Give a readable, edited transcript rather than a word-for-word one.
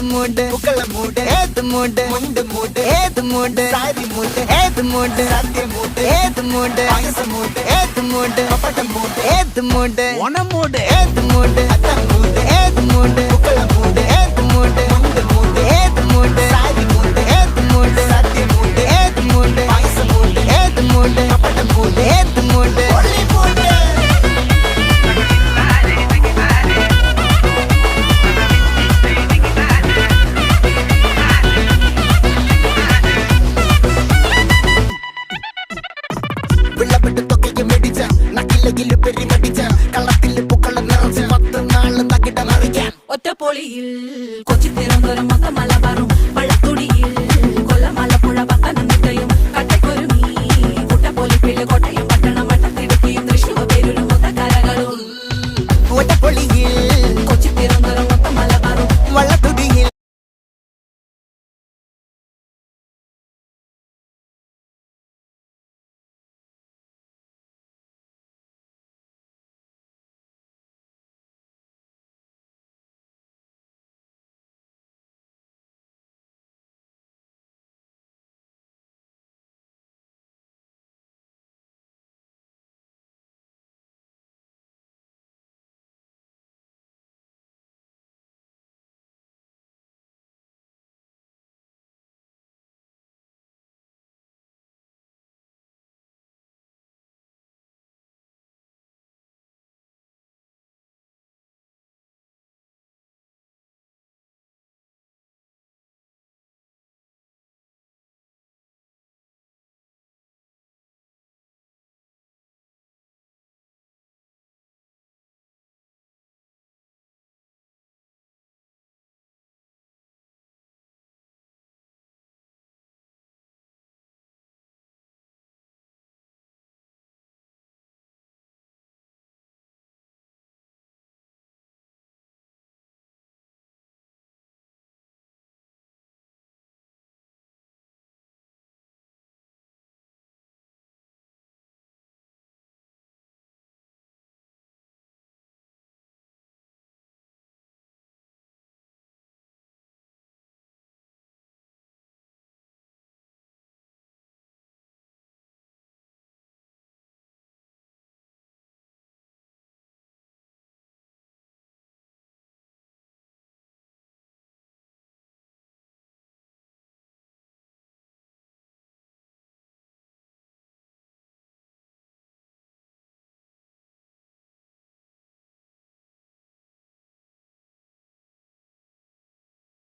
മൂട് പൂക്കള മൂട് ഏത് മൂട് മുണ്ട് മൂട് ഏത് മൂട് സാരി മൂട് ഏത് മൂട് സദ്യ മൂട് ഏത് മൂട് പായസ മൂട് ഏത് മൂട് പപ്പടം മൂട് ഏത് മൂട് ഓണം മൂട് ഏത് മൂട് അത്തം മൂട് ഏത് മൂട് പൂക്കള മൂട് ഏത് മൂട് മുണ്ട് മൂട് ഏത് മൂട് സാരി മൂട് ഏത് മൂട് സദ്യ മൂട് ഏത് മൂട് പായസ മൂട് ഏത് മൂട് പപ്പടം മൂട് ഏത് മൂട് ഒള്ളി മൂട് ഒറ്റപ്പൊളിയിൽ കൊച്ചി തിരുവനന്തപുരം മൊത്തം മലബാറും